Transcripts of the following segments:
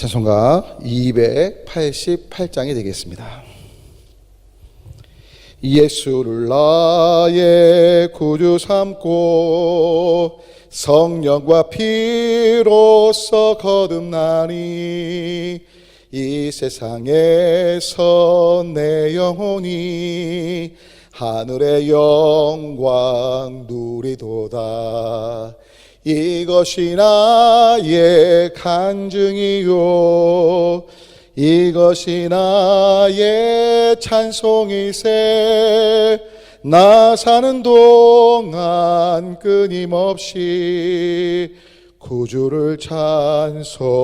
찬송가 288장이 되겠습니다. 예수를 나의 구주 삼고 성령과 피로써 거듭나니 이 세상에서 내 영혼이 하늘의 영광 누리도다. 이것이 나의 간증이요 이것이 나의 찬송이세. 나 사는 동안 끊임없이 구주를 찬송하리로다.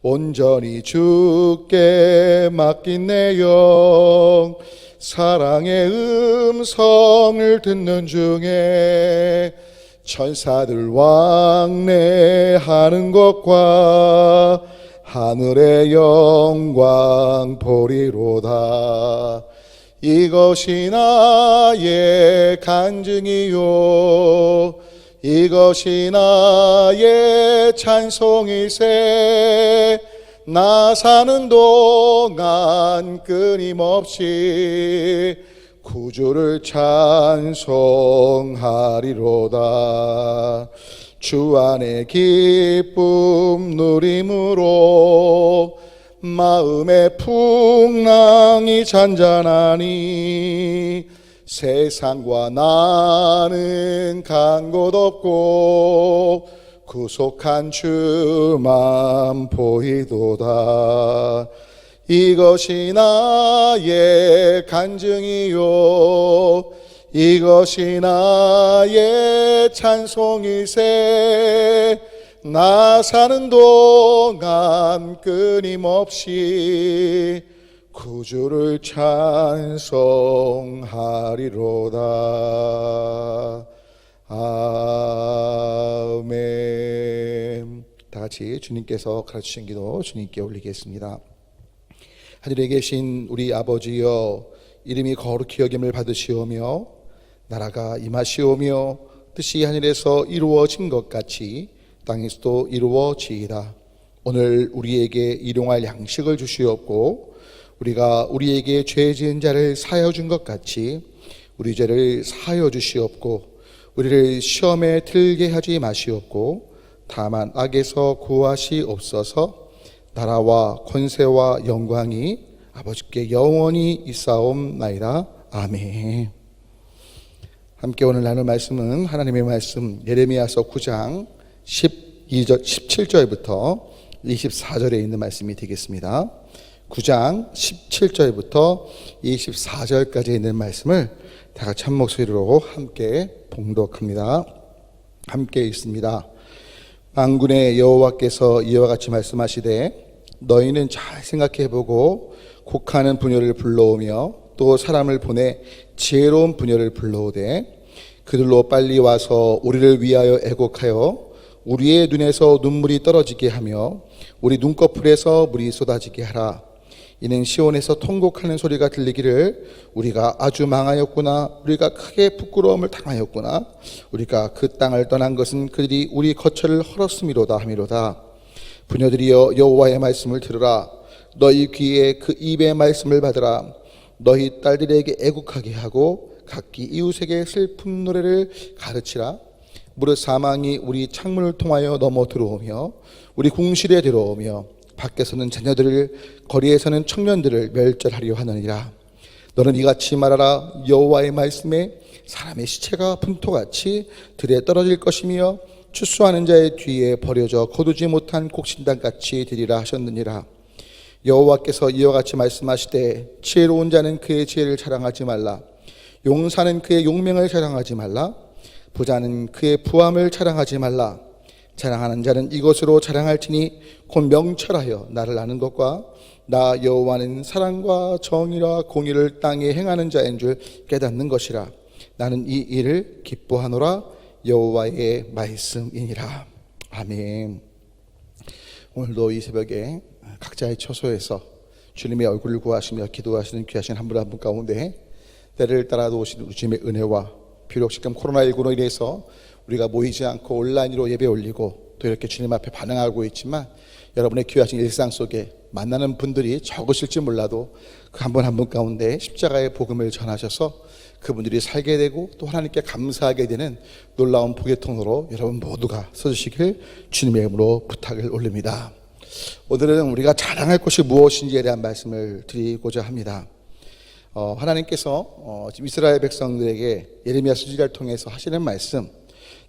온전히 주께 맡긴 내 영 사랑의 음성을 듣는 중에 천사들 왕래하는 것과 하늘의 영광 보리로다. 이것이 나의 간증이요 이것이 나의 찬송이세. 나 사는 동안 끊임없이 구주를 찬송하리로다. 주 안에 기쁨 누림으로 마음의 풍랑이 잔잔하니 세상과 나는 간 곳 없고 구속한 주만 보이도다. 이것이 나의 간증이요 이것이 나의 찬송이세. 나 사는 동안 끊임없이 구주를 찬송하리로다. 아멘. 다 같이 주님께서 가르치신 기도 주님께 올리겠습니다. 하늘에 계신 우리 아버지여, 이름이 거룩히 여김을 받으시오며 나라가 임하시오며 뜻이 하늘에서 이루어진 것 같이 땅에서도 이루어지이다. 오늘 우리에게 일용할 양식을 주시옵고 우리가 우리에게 죄 지은 자를 사하여 준 것 같이 우리 죄를 사하여 주시옵고 우리를 시험에 들게 하지 마시옵고 다만 악에서 구하시옵소서. 나라와 권세와 영광이 아버지께 영원히 있사옵나이다. 아멘. 함께 오늘 나눌 말씀은 하나님의 말씀 예레미야서 9장 17절부터 24절에 있는 말씀이 되겠습니다. 9장 17절부터 24절까지 있는 말씀을 다 같이 한 목소리로 함께 봉독합니다. 함께 읽습니다. 만군의 여호와께서 이와 같이 말씀하시되 너희는 잘 생각해보고 곡하는 분야를 불러오며 또 사람을 보내 지혜로운 분야를 불러오되 그들로 빨리 와서 우리를 위하여 애곡하여 우리의 눈에서 눈물이 떨어지게 하며 우리 눈꺼풀에서 물이 쏟아지게 하라. 이는 시온에서 통곡하는 소리가 들리기를 우리가 아주 망하였구나. 우리가 크게 부끄러움을 당하였구나. 우리가 그 땅을 떠난 것은 그들이 우리 거처를 헐었음이로다 하미로다. 부녀들이여 여호와의 말씀을 들으라. 너희 귀에 그 입의 말씀을 받으라. 너희 딸들에게 애국하게 하고 각기 이웃에게 슬픈 노래를 가르치라. 무릇 사망이 우리 창문을 통하여 넘어 들어오며 우리 궁실에 들어오며 밖에서는 자녀들을 거리에서는 청년들을 멸절하려 하느니라. 너는 이같이 말하라. 여호와의 말씀에 사람의 시체가 분토같이 들에 떨어질 것이며 추수하는 자의 뒤에 버려져 거두지 못한 곡신당같이 되리라 하셨느니라. 여호와께서 이와 같이 말씀하시되 지혜로운 자는 그의 지혜를 자랑하지 말라. 용사는 그의 용맹을 자랑하지 말라. 부자는 그의 부함을 자랑하지 말라. 자랑하는 자는 이것으로 자랑할지니 곧 명철하여 나를 아는 것과 나 여호와는 사랑과 정의와 공의를 땅에 행하는 자인 줄 깨닫는 것이라. 나는 이 일을 기뻐하노라. 여호와의 말씀이니라. 아멘. 오늘도 이 새벽에 각자의 처소에서 주님의 얼굴을 구하시며 기도하시는 귀하신 한 분 한 분 가운데 때를 따라 오신 주님의 은혜와 비록 지금 코로나19로 인해서 우리가 모이지 않고 온라인으로 예배 올리고 또 이렇게 주님 앞에 반응하고 있지만 여러분의 귀하신 일상 속에 만나는 분들이 적으실지 몰라도 그 한 분 한 분 가운데 십자가의 복음을 전하셔서 그분들이 살게 되고 또 하나님께 감사하게 되는 놀라운 복의 통로로 여러분 모두가 서주시길 주님의 이름으로 부탁을 올립니다. 오늘은 우리가 자랑할 것이 무엇인지에 대한 말씀을 드리고자 합니다. 하나님께서 지금 이스라엘 백성들에게 예레미야 선지자를 통해서 하시는 말씀,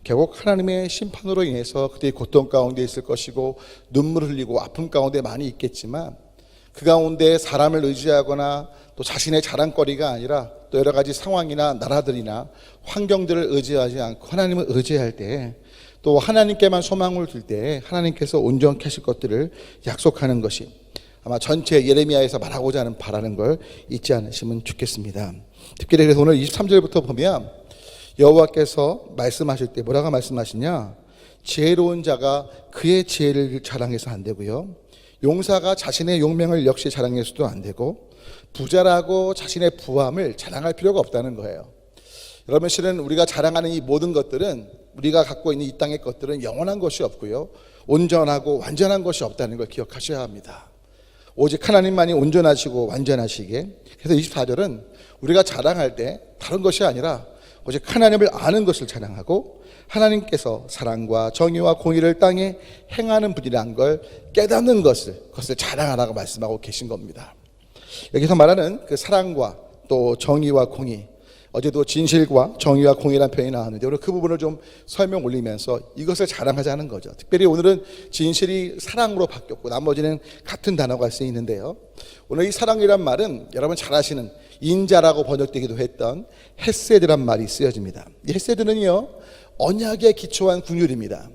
결국 하나님의 심판으로 인해서 그들이 고통 가운데 있을 것이고 눈물을 흘리고 아픔 가운데 많이 있겠지만 그 가운데 사람을 의지하거나 또 자신의 자랑거리가 아니라 또 여러 가지 상황이나 나라들이나 환경들을 의지하지 않고 하나님을 의지할 때 또 하나님께만 소망을 둘 때 하나님께서 온전케 하실 것들을 약속하는 것이 아마 전체 예레미야에서 말하고자 하는 바라는 걸 잊지 않으시면 좋겠습니다. 특별히 그래서 오늘 23절부터 보면 여호와께서 말씀하실 때 뭐라고 말씀하시냐? 지혜로운 자가 그의 지혜를 자랑해서 안 되고요, 용사가 자신의 용맹을 역시 자랑해서도 안 되고, 부자라고 자신의 부함을 자랑할 필요가 없다는 거예요. 여러분, 실은 우리가 자랑하는 이 모든 것들은, 우리가 갖고 있는 이 땅의 것들은 영원한 것이 없고요, 온전하고 완전한 것이 없다는 걸 기억하셔야 합니다. 오직 하나님만이 온전하시고 완전하시게. 그래서 24절은 우리가 자랑할 때 다른 것이 아니라 오직 하나님을 아는 것을 자랑하고 하나님께서 사랑과 정의와 공의를 땅에 행하는 분이라는 걸 깨닫는 그것을 자랑하라고 말씀하고 계신 겁니다. 여기서 말하는 그 사랑과 또 정의와 공의, 어제도 진실과 정의와 공의라는 표현이 나왔는데 오늘 그 부분을 좀 설명 올리면서 이것을 자랑하자는 거죠. 특별히 오늘은 진실이 사랑으로 바뀌었고 나머지는 같은 단어가 쓰이는데요, 오늘 이 사랑이란 말은 여러분 잘 아시는 인자라고 번역되기도 했던 헤세드란 말이 쓰여집니다. 이 헤세드는요, 언약에 기초한 긍휼입니다.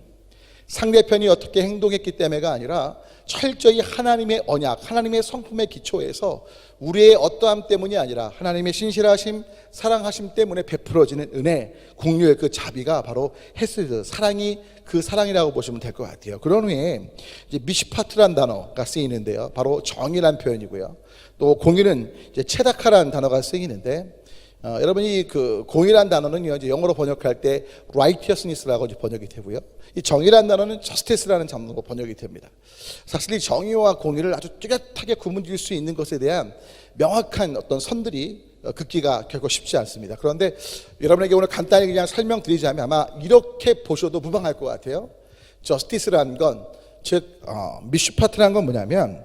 상대편이 어떻게 행동했기 때문에가 아니라 철저히 하나님의 언약, 하나님의 성품에 기초해서 우리의 어떠함 때문이 아니라 하나님의 신실하심, 사랑하심 때문에 베풀어지는 은혜, 긍휼, 그 자비가 바로 헤세드, 사랑이 그 사랑이라고 보시면 될 것 같아요. 그런 후에 이제 미시파트란 단어가 쓰이는데요, 바로 정의란 표현이고요, 또 공의는 이제 체다카라는 단어가 쓰이는데, 여러분이 그 공의란 단어는요, 이제 영어로 번역할 때 righteousness라고 번역이 되고요, 이 정의란 단어는 justice라는 단어로 번역이 됩니다. 사실 이 정의와 공의를 아주 뚜렷하게 구분질 수 있는 것에 대한 명확한 어떤 선들이 긋기가 결코 쉽지 않습니다. 그런데 여러분에게 오늘 간단히 그냥 설명드리자면 아마 이렇게 보셔도 무방할 것 같아요. justice라는 건, 즉 미슈파트라는 건 뭐냐면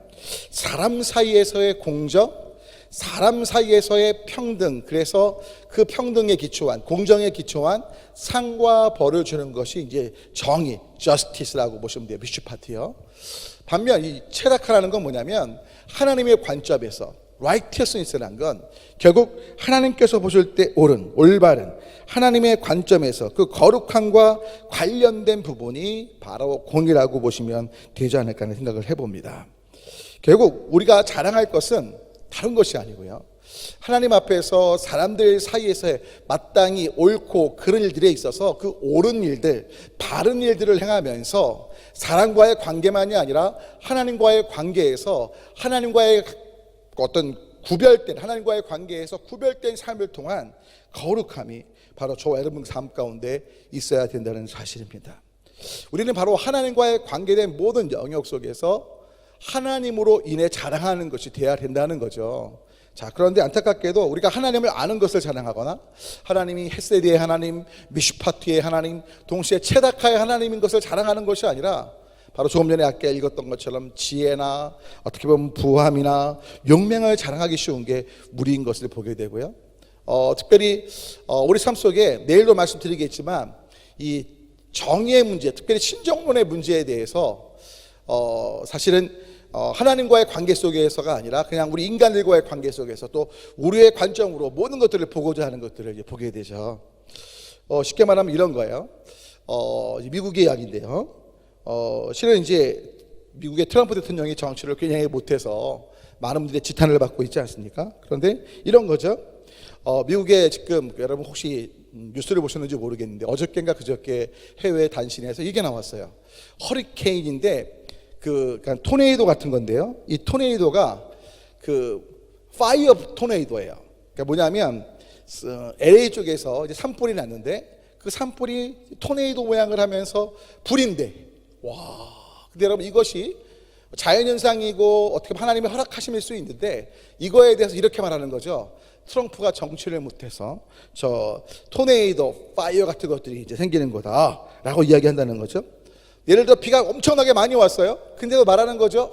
사람 사이에서의 공정, 사람 사이에서의 평등, 그래서 그 평등에 기초한, 공정에 기초한 상과 벌을 주는 것이 이제 정의, justice라고 보시면 돼요. 미슈파트요. 반면 이 체다카라는 건 뭐냐면 하나님의 관점에서 righteousness라는 건 결국 하나님께서 보실 때 옳은, 올바른 하나님의 관점에서 그 거룩함과 관련된 부분이 바로 공의라고 보시면 되지 않을까 하는 생각을 해봅니다. 결국 우리가 자랑할 것은 다른 것이 아니고요, 하나님 앞에서 사람들 사이에서 마땅히 옳고 그른 일들에 있어서 그 옳은 일들, 바른 일들을 행하면서 사람과의 관계만이 아니라 하나님과의 관계에서 하나님과의 어떤 구별된, 하나님과의 관계에서 구별된 삶을 통한 거룩함이 바로 저와 여러분 삶 가운데 있어야 된다는 사실입니다. 우리는 바로 하나님과의 관계된 모든 영역 속에서 하나님으로 인해 자랑하는 것이 돼야 된다는 거죠. 자, 그런데 안타깝게도 우리가 하나님을 아는 것을 자랑하거나 하나님이 헤세드의 하나님, 미슈파트의 하나님, 동시에 체다카의 하나님인 것을 자랑하는 것이 아니라 바로 조금 전에 아까 읽었던 것처럼 지혜나 어떻게 보면 부함이나 용맹을 자랑하기 쉬운 게 무리인 것을 보게 되고요, 특별히 우리 삶 속에 내일도 말씀드리겠지만 이 정의의 문제, 특별히 신정론의 문제에 대해서 사실은 하나님과의 관계 속에서가 아니라 그냥 우리 인간들과의 관계 속에서 또 우리의 관점으로 모든 것들을 보고자 하는 것들을 이제 보게 되죠. 쉽게 말하면 이런 거예요. 미국의 이야기인데요, 실은 이제 미국의 트럼프 대통령이 정치를 굉장히 못해서 많은 분들의 지탄을 받고 있지 않습니까? 그런데 이런 거죠. 미국에 지금 여러분 혹시 뉴스를 보셨는지 모르겠는데 어저께인가 그저께 해외 단신에서 이게 나왔어요. 허리케인인데 그러니까 토네이도 같은 건데요, 이 토네이도가 그 파이어 토네이도예요. 그러니까 뭐냐면 LA 쪽에서 이제 산불이 났는데 그 산불이 토네이도 모양을 하면서 불인데 와, 근데 여러분 이것이 자연현상이고 어떻게 보면 하나님이 허락하심일 수 있는데 이거에 대해서 이렇게 말하는 거죠. 트럼프가 정치를 못해서 저 토네이도, 파이어 같은 것들이 이제 생기는 거다라고 이야기한다는 거죠. 예를 들어 비가 엄청나게 많이 왔어요. 근데도 말하는 거죠.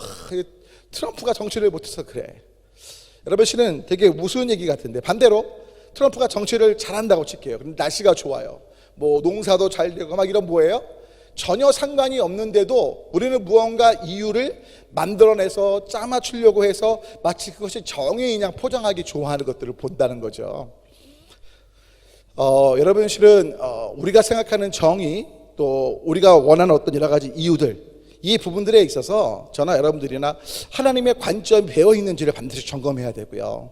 트럼프가 정치를 못해서 그래. 여러분 실은 되게 우스운 얘기 같은데 반대로 트럼프가 정치를 잘한다고 칠게요. 근데 날씨가 좋아요. 뭐 농사도 잘 되고 막 이런 뭐예요? 전혀 상관이 없는데도 우리는 무언가 이유를 만들어내서 짜맞추려고 해서 마치 그것이 정의인 양 포장하기 좋아하는 것들을 본다는 거죠. 여러분 실은 우리가 생각하는 정의 또 우리가 원하는 어떤 여러 가지 이유들 이 부분들에 있어서 저나 여러분들이나 하나님의 관점이 배어 있는지를 반드시 점검해야 되고요.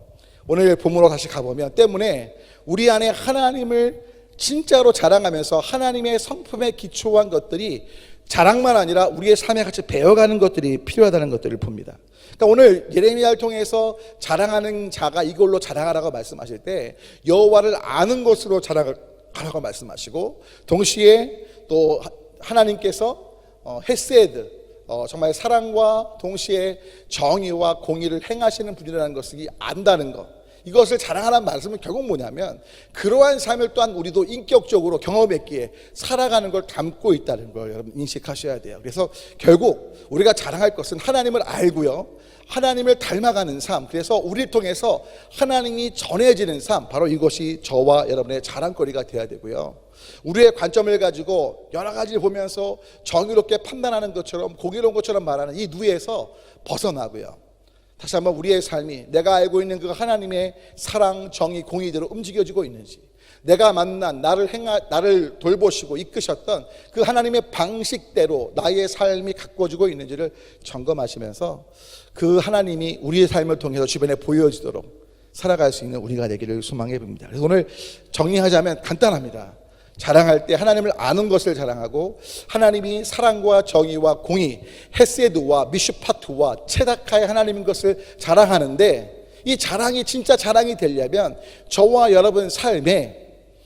오늘 본문으로 다시 가보면 때문에 우리 안에 하나님을 진짜로 자랑하면서 하나님의 성품에 기초한 것들이 자랑만 아니라 우리의 삶에 같이 배워가는 것들이 필요하다는 것들을 봅니다. 그러니까 오늘 예레미야를 통해서 자랑하는 자가 이걸로 자랑하라고 말씀하실 때 여호와를 아는 것으로 자랑하라고 말씀하시고 동시에 또 하나님께서 헤세드 정말 사랑과 동시에 정의와 공의를 행하시는 분이라는 것을 안다는 것, 이것을 자랑하라는 말씀은 결국 뭐냐면 그러한 삶을 또한 우리도 인격적으로 경험했기에 살아가는 걸 담고 있다는 걸 여러분 인식하셔야 돼요. 그래서 결국 우리가 자랑할 것은 하나님을 알고요, 하나님을 닮아가는 삶, 그래서 우리를 통해서 하나님이 전해지는 삶, 바로 이것이 저와 여러분의 자랑거리가 되어야 되고요. 우리의 관점을 가지고 여러 가지를 보면서 정의롭게 판단하는 것처럼 공의로운 것처럼 말하는 이 누에서 벗어나고요. 다시 한번 우리의 삶이 내가 알고 있는 그 하나님의 사랑, 정의, 공의대로 움직여지고 있는지, 내가 만난 나를 돌보시고 이끄셨던 그 하나님의 방식대로 나의 삶이 가꿔지고 있는지를 점검하시면서 그 하나님이 우리의 삶을 통해서 주변에 보여지도록 살아갈 수 있는 우리가 되기를 소망해 봅니다. 그래서 오늘 정리하자면 간단합니다. 자랑할 때 하나님을 아는 것을 자랑하고 하나님이 사랑과 정의와 공의, 헤세드와 미슈파트와 체다카의 하나님인 것을 자랑하는데 이 자랑이 진짜 자랑이 되려면 저와 여러분 삶에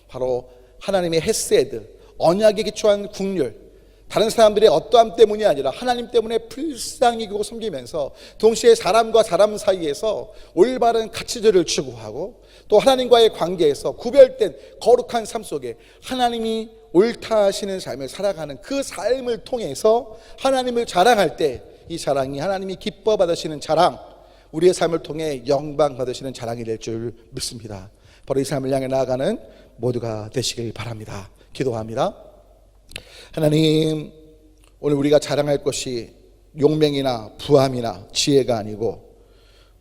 바로 하나님의 헤세드, 언약에 기초한 국률, 다른 사람들의 어떠함 때문이 아니라 하나님 때문에 불쌍히 여기고 섬기면서 동시에 사람과 사람 사이에서 올바른 가치들을 추구하고 또 하나님과의 관계에서 구별된 거룩한 삶 속에 하나님이 옳다 하시는 삶을 살아가는 그 삶을 통해서 하나님을 자랑할 때 이 자랑이 하나님이 기뻐 받으시는 자랑, 우리의 삶을 통해 영광 받으시는 자랑이 될 줄 믿습니다. 바로 이 삶을 향해 나아가는 모두가 되시길 바랍니다. 기도합니다. 하나님, 오늘 우리가 자랑할 것이 용맹이나 부함이나 지혜가 아니고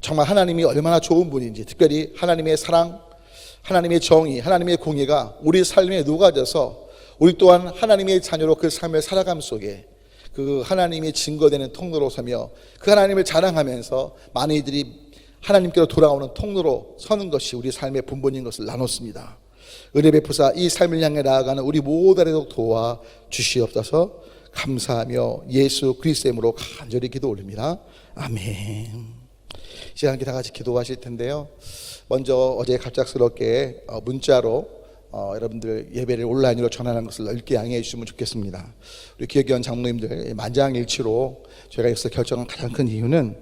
정말 하나님이 얼마나 좋은 분인지, 특별히 하나님의 사랑, 하나님의 정의, 하나님의 공의가 우리 삶에 녹아져서 우리 또한 하나님의 자녀로 그 삶을 살아감 속에 그 하나님이 증거되는 통로로 서며 그 하나님을 자랑하면서 많은 이들이 하나님께로 돌아오는 통로로 서는 것이 우리 삶의 본분인 것을 나눴습니다. 은혜 베푸사 이 삶을 향해 나아가는 우리 모두를 도와 주시옵소서. 감사하며 예수 그리스도의 이름으로 간절히 기도 올립니다. 아멘. 이제 함께 다 같이 기도하실 텐데요. 먼저 어제 갑작스럽게 문자로 여러분들 예배를 온라인으로 전하는 것을 넓게 양해해 주시면 좋겠습니다. 우리 기획위원 장로님들 만장일치로 저희가 여기서 결정한 가장 큰 이유는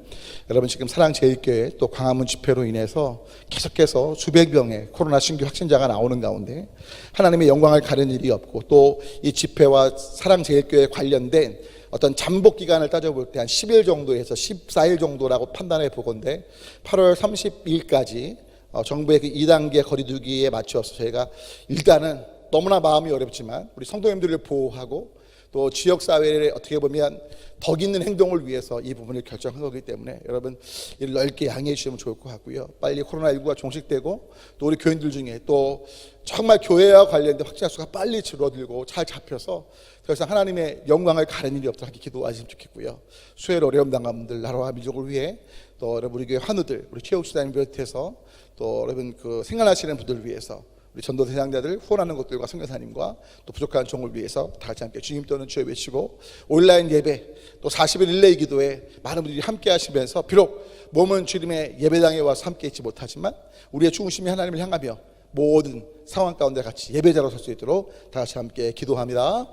여러분 지금 사랑제일교회 또 광화문 집회로 인해서 계속해서 수백 명의 코로나 신규 확진자가 나오는 가운데 하나님의 영광을 가린 일이 없고 또 이 집회와 사랑제일교회에 관련된 어떤 잠복 기간을 따져볼 때 한 10일 정도에서 14일 정도라고 판단해 보건데 8월 30일까지 정부의 그 2단계 거리두기에 맞춰서 저희가 일단은 너무나 마음이 어렵지만 우리 성도님들을 보호하고 또 지역사회에 어떻게 보면 덕 있는 행동을 위해서 이 부분을 결정한 거기 때문에 여러분 이를 넓게 양해해 주시면 좋을 것 같고요. 빨리 코로나19가 종식되고 또 우리 교인들 중에 또 정말 교회와 관련된 확진자 수가 빨리 줄어들고 잘 잡혀서 더 이상 하나님의 영광을 가리는 일이 없도록 기도하시면 좋겠고요. 수혜로 어려움 당한 분들, 나라와 민족을 위해 또 여러분 우리 교회 환우들, 우리 최욱 수사님 비롯해서 또 여러분 그 생활하시는 분들을 위해서 우리 전도 대상자들 후원하는 것들과 선교사님과 또 부족한 종을 위해서 다 같이 함께 주님 또는 주여 외치고 온라인 예배 또 40일 릴레이 기도에 많은 분들이 함께 하시면서 비록 몸은 주님의 예배당에 와서 함께 있지 못하지만 우리의 중심이 하나님을 향하며 모든 상황 가운데 같이 예배자로 설 수 있도록 다 같이 함께 기도합니다.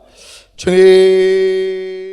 주님